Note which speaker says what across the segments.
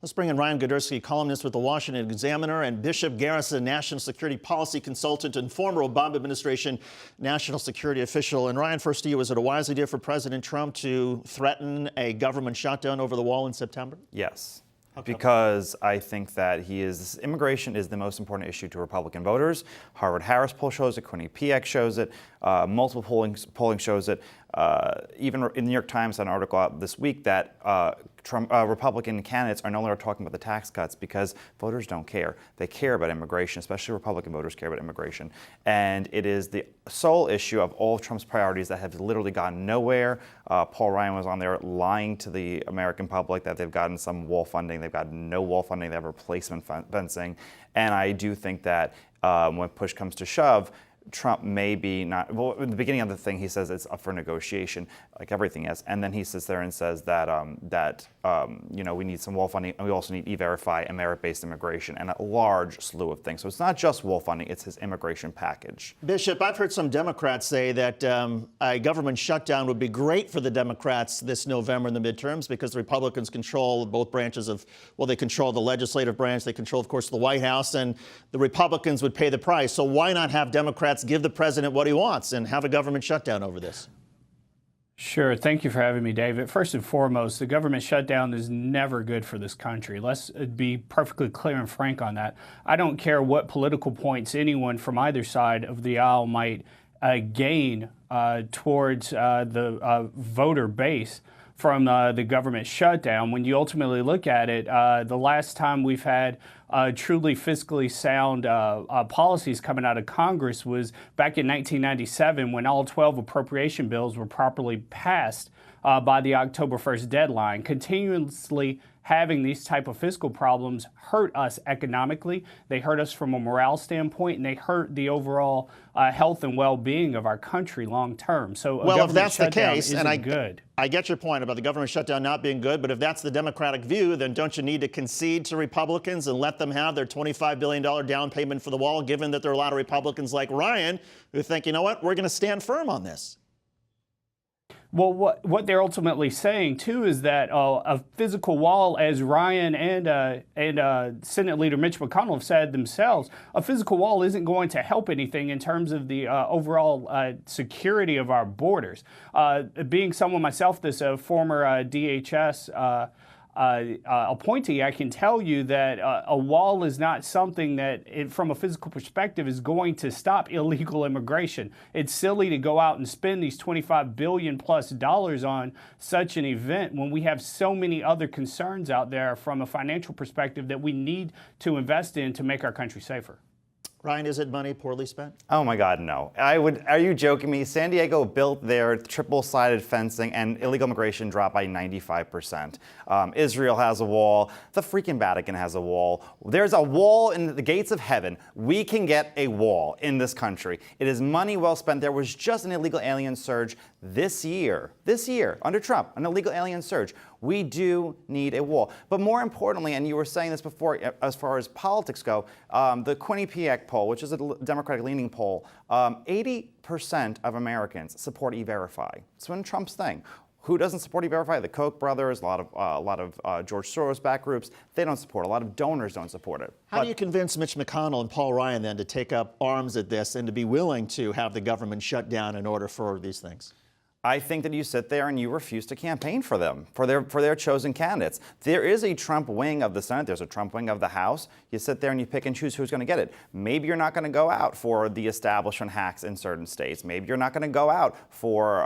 Speaker 1: Let's bring in Ryan Girdusky, columnist with the Washington Examiner, and Bishop Garrison, national security policy consultant and former Obama administration national security official. And Ryan, first to you, is it a wise idea for President Trump to threaten a government shutdown over the wall in September?
Speaker 2: Yes. Because I think that immigration is the most important issue to Republican voters. Harvard-Harris poll shows it, Quinnipiac shows it, multiple polling shows it. Even in the New York Times had an article out this week that Republican candidates are no longer talking about the tax cuts because voters don't care. They care about immigration, especially Republican voters care about immigration. And it is the sole issue of all of Trump's priorities that have literally gotten nowhere. Paul Ryan was on there lying to the American public that they've gotten some wall funding. They've gotten no wall funding. They have replacement fencing. And I do think that when push comes to shove, Trump may be not, well, in the beginning of the thing, he says it's up for negotiation, like everything is. And then he sits there and says that, we need some wall funding, and we also need E-Verify and merit-based immigration and a large slew of things. So it's not just wall funding, it's his immigration package.
Speaker 1: Bishop, I've heard some Democrats say that a government shutdown would be great for the Democrats this November in the midterms because the Republicans control both branches of, well, they control the legislative branch, they control, of course, the White House, and the Republicans would pay the price. So why not have Democrats give the president what he wants and have a government shutdown over this?
Speaker 3: Sure. Thank you for having me, David. First and foremost, the government shutdown is never good for this country. Let's be perfectly clear and frank on that. I don't care what political points anyone from either side of the aisle might gain towards the voter base from the government shutdown. When you ultimately look at it, the last time we've had truly fiscally sound policies coming out of Congress was back in 1997 when all 12 appropriation bills were properly passed by the October 1st deadline. Continuously having these type of fiscal problems hurt us economically. They hurt us from a morale standpoint, and they hurt the overall health and well-being of our country long term. So,
Speaker 1: well, if that's the case, and
Speaker 3: I
Speaker 1: get your point about the government shutdown not being good, but if that's the Democratic view, then don't you need to concede to Republicans and let them have their $25 billion down payment for the wall, given that there are a lot of Republicans like Ryan who think, you know what, we're going to stand firm on this?
Speaker 3: Well, what they're ultimately saying, too, is that a physical wall, as Ryan and Senate Leader Mitch McConnell have said themselves, a physical wall isn't going to help anything in terms of the overall security of our borders. Being someone myself that's a former DHS appointee, I can tell you that a wall is not something that, from a physical perspective, is going to stop illegal immigration. It's silly to go out and spend these $25 billion plus on such an event when we have so many other concerns out there from a financial perspective that we need to invest in to make our country safer.
Speaker 1: Ryan, is it money poorly spent?
Speaker 2: Oh my God, no. Are you joking me? San Diego built their triple-sided fencing and illegal immigration dropped by 95%. Israel has a wall. The freaking Vatican has a wall. There's a wall in the gates of heaven. We can get a wall in this country. It is money well spent. There was just an illegal alien surge this year, under Trump, an illegal alien surge. We do need a wall. But more importantly, and you were saying this before, as far as politics go, the Quinnipiac poll, which is a Democratic-leaning poll, 80% of Americans support E-Verify. It's been Trump's thing. Who doesn't support E-Verify? The Koch brothers, a lot of George Soros-backed groups. They don't support it. A lot of donors don't support it.
Speaker 1: How do you convince Mitch McConnell and Paul Ryan then to take up arms at this and to be willing to have the government shut down in order for these things?
Speaker 2: I think that you sit there and you refuse to campaign for them, for their chosen candidates. There is a Trump wing of the Senate. There's a Trump wing of the House. You sit there and you pick and choose who's going to get it. Maybe you're not going to go out for the establishment hacks in certain states. Maybe you're not going to go out for,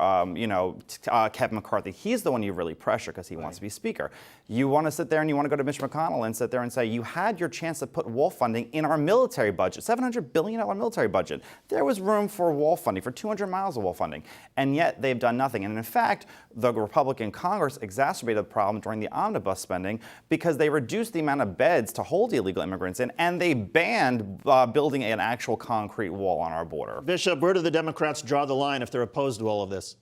Speaker 2: Kevin McCarthy. He's the one you really pressure because he wants to be Speaker. You want to sit there and you want to go to Mitch McConnell and sit there and say, you had your chance to put wall funding in our military budget, $700 billion military budget. There was room for wall funding, for 200 miles of wall funding. And yet they've done nothing. And in fact, the Republican Congress exacerbated the problem during the omnibus spending because they reduced the amount of beds to hold illegal immigrants in, and they banned building an actual concrete wall on our border.
Speaker 1: Bishop, where do the Democrats draw the line if they're opposed to all of this?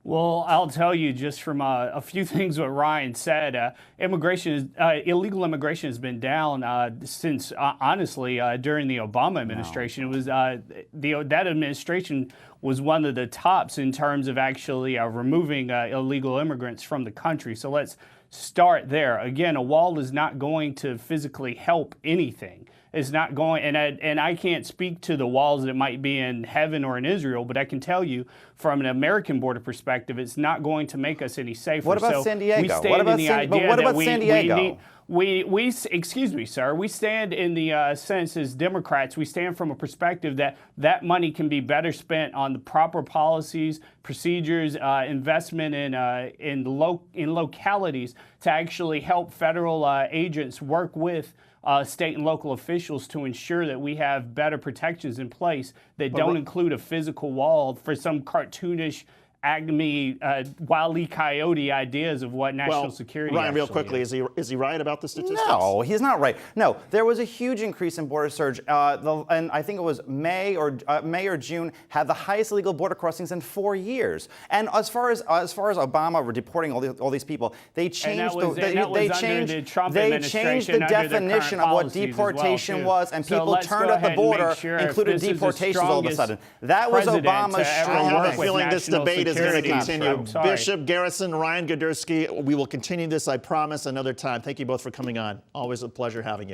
Speaker 3: Well, I'll tell you just from a few things what Ryan said. Illegal immigration has been down since, honestly, during the Obama administration. No. It was that administration was one of the tops in terms of actually removing illegal immigrants from the country. So let's start there. Again, a wall is not going to physically help anything. It's not going, and I can't speak to the walls that might be in heaven or in Israel, but I can tell you from an American border perspective, it's not going to make us any safer.
Speaker 2: What about San Diego?
Speaker 3: We stand
Speaker 2: What about
Speaker 3: in the
Speaker 2: San- but
Speaker 3: idea
Speaker 2: what
Speaker 3: that
Speaker 2: about San Diego?
Speaker 3: excuse me, sir. We stand in the sense as Democrats, we stand from a perspective that that money can be better spent on the proper policies, procedures, investment in localities to actually help federal agents work with state and local officials to ensure that we have better protections in place that don't include a physical wall for some cartoonish Acme, Wile E. Coyote ideas of what national security
Speaker 1: Ryan, real
Speaker 3: actually
Speaker 1: quickly, is he right about the statistics?
Speaker 2: No, he's not right. No, there was a huge increase in border surge, and I think it was May or June had the highest illegal border crossings in 4 years. And as far as Obama were deporting all these people, they changed
Speaker 3: they changed
Speaker 2: the definition of what deportation was, and people turned up the border, included deportations all of a sudden. That was Obama's
Speaker 1: I have a feeling this debate is going to
Speaker 3: security.
Speaker 1: continue. Bishop Garrison, Ryan Girdusky, we will continue this, I promise, another time. Thank you both for coming on. Always a pleasure having you.